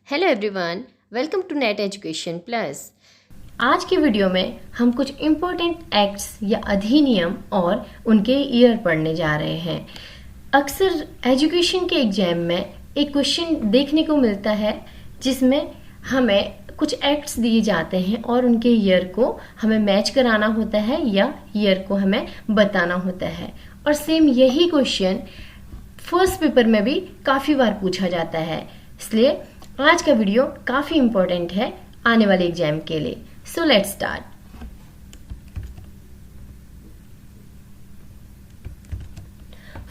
Hello everyone, welcome to net education plus. आज की video में हम कुछ इम्पोर्टेंट एक्ट्स या अधिनियम और उनके ईयर पढ़ने जा रहे हैं। अक्सर एजुकेशन के एग्जाम में एक क्वेश्चन देखने को मिलता है जिसमें हमें कुछ एक्ट्स दिए जाते हैं और उनके ईयर को हमें मैच कराना होता है या ईयर को हमें बताना होता है। और सेम यही क्वेश्चन फर्स्ट पेपर में भी काफ़ी बार पूछा जाता है, इसलिए आज का वीडियो काफी इंपॉर्टेंट है आने वाले एग्जाम के लिए। So let's start.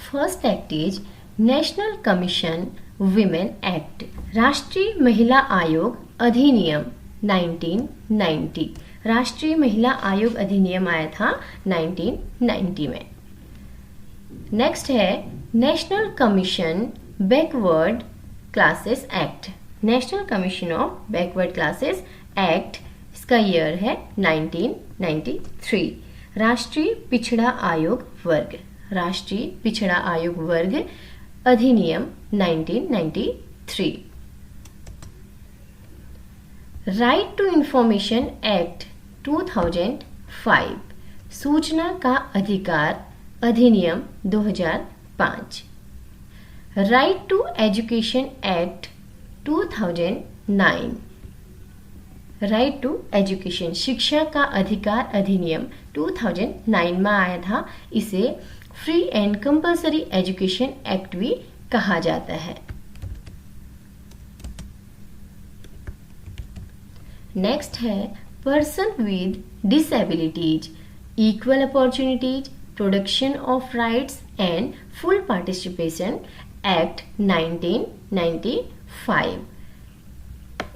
First act is national commission women act, राष्ट्रीय महिला आयोग अधिनियम 1990। राष्ट्रीय महिला आयोग अधिनियम आया था 1990 में। नेक्स्ट है national commission backward classes act, national commission of backward classes act, इसका ईयर है 1993। राष्ट्रीय पिछड़ा आयोग वर्ग, राष्ट्रीय पिछड़ा आयोग वर्ग अधिनियम 1993। राइट टू इंफॉर्मेशन एक्ट 2005, सूचना का अधिकार अधिनियम 2005। Right to education act 2009, right to education शिक्षा का अधिकार अधिनियम 2009 में आया था। इसे free and compulsory education act भी कहा जाता है। नेक्स्ट है person with disabilities, equal opportunities, production of rights and full participation act 1995।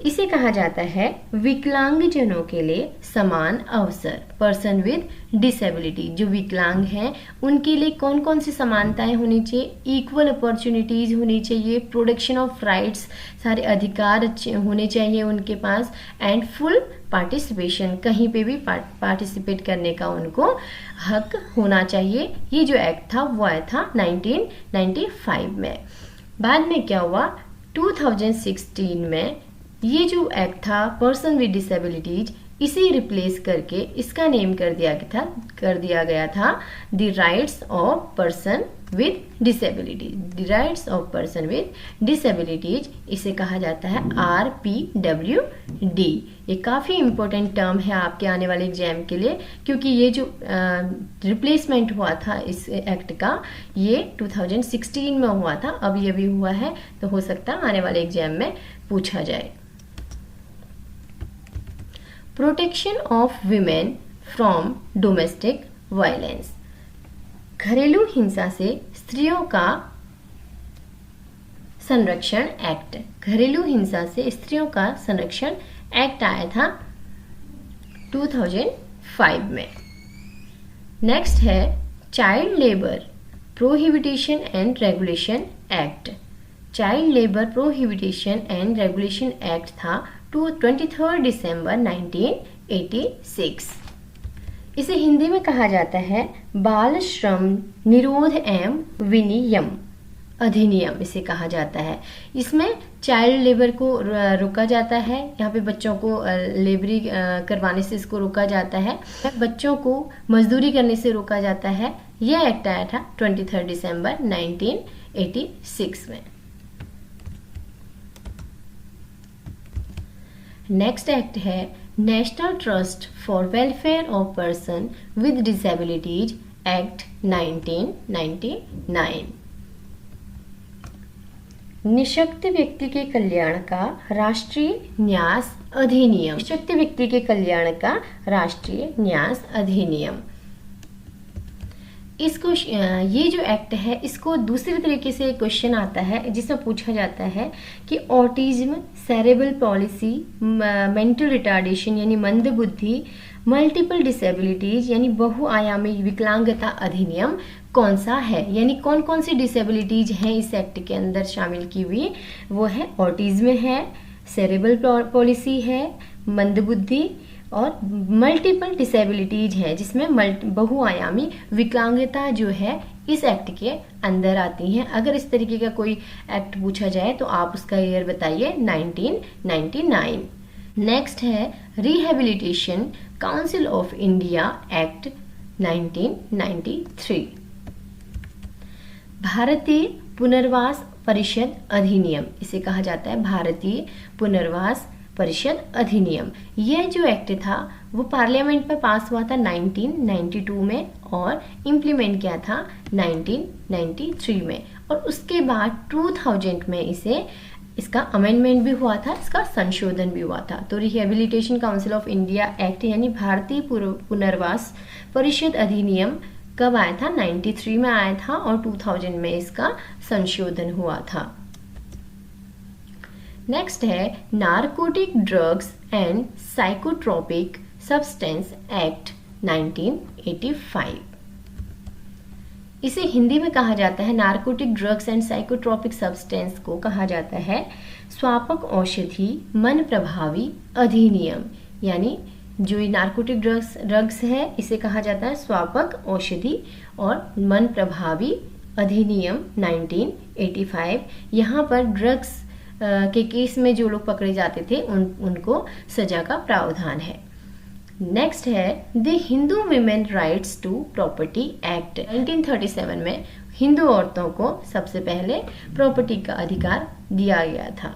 इसे कहा जाता है विकलांगजनों के लिए समान अवसर। पर्सन विद डिसेबिलिटी, जो विकलांग हैं उनके लिए कौन कौन सी समानताएं होनी चाहिए? इक्वल अपॉर्चुनिटीज होनी चाहिए, प्रोटेक्शन ऑफ राइट्स, सारे अधिकार अच्छे होने चाहिए उनके पास, एंड फुल पार्टिसिपेशन, कहीं पे भी पार्टिसिपेट करने का उनको हक होना चाहिए। ये जो एक्ट था वो आया था 1995 में। बाद में क्या हुआ, 2016 में ये जो एक्ट था पर्सन विद डिसेबिलिटीज, इसे रिप्लेस करके इसका नेम कर दिया गया था the rights of person with disabilities. The rights of person with disabilities, इसे कहा जाता है RPWD। ये काफ़ी इंपॉर्टेंट टर्म है आपके आने वाले एग्जाम के लिए, क्योंकि ये जो रिप्लेसमेंट हुआ था इस एक्ट का, ये 2016 में हुआ था, अब ये भी हुआ है, तो हो सकता है आने वाले एग्जाम में पूछा जाए। Protection of women from domestic violence, घरेलू हिंसा से स्त्रियों का संरक्षण एक्ट, घरेलू हिंसा से स्त्रियों का संरक्षण एक्ट आया था 2005 में। नेक्स्ट है child labour prohibition and regulation act, child labour prohibition and regulation act था 23 दिसंबर 1986। इसे हिंदी में कहा जाता है बाल श्रम निरोध एवं विनियम अधिनियम, इसे कहा जाता है। इसमें चाइल्ड लेबर को रोका जाता है, यहाँ पे बच्चों को लेबरी करवाने से इसको रोका जाता है, बच्चों को मजदूरी करने से रोका जाता है। यह एक्ट आया था 23 दिसंबर 1986 में। नेक्स्ट एक्ट है national trust for welfare of person with disabilities act 1999। निःशक्त व्यक्ति के कल्याण का राष्ट्रीय न्यास अधिनियम, निःशक्त व्यक्ति के कल्याण का राष्ट्रीय न्यास अधिनियम। इसको ये जो एक्ट है, इसको दूसरे तरीके से क्वेश्चन आता है जिसमें पूछा जाता है कि autism, cerebral palsy, mental retardation यानी मंद बुद्धि, मल्टीपल डिसेबिलिटीज यानी बहुआयामी विकलांगता अधिनियम कौन सा है, यानी कौन कौन सी डिसेबिलिटीज हैं इस एक्ट के अंदर शामिल की हुई। वो है ऑटिज्म है, सेरेब्रल पॉलिसी है, मंदबुद्धि और मल्टीपल डिसेबिलिटीज है, जिसमें बहुआयामी विकलांगता जो है इस एक्ट के अंदर आती हैं। अगर इस तरीके का कोई एक्ट पूछा जाए तो आप उसका ईयर बताइए 1999। नेक्स्ट है rehabilitation council of India act 1993। भारतीय पुनर्वास परिषद अधिनियम, इसे कहा जाता है भारतीय पुनर्वास परिषद अधिनियम। यह जो एक्ट था वो पार्लियामेंट में पास हुआ था 1992 में और इम्प्लीमेंट किया था 1993 में, और उसके बाद 2000 में इसका अमेंडमेंट भी हुआ था, इसका संशोधन भी हुआ था। तो rehabilitation council of India act यानी भारतीय पुनर्वास परिषद अधिनियम कब आया था? 93 में आया था और 2000 में इसका संशोधन हुआ था। नेक्स्ट है narcotic drugs and psychotropic substance act 1985। इसे हिंदी में कहा जाता है, narcotic drugs and psychotropic substance को कहा जाता है स्वापक औषधि मन प्रभावी अधिनियम। यानी जो ये नारकोटिक ड्रग्स है इसे कहा जाता है स्वापक औषधि और मन प्रभावी अधिनियम 1985। यहाँ पर ड्रग्स के केस में जो लोग पकड़े जाते थे उनको सजा का प्रावधान है। नेक्स्ट है the Hindu women rights to property act 1937 में हिंदू औरतों को सबसे पहले प्रॉपर्टी का अधिकार दिया गया था।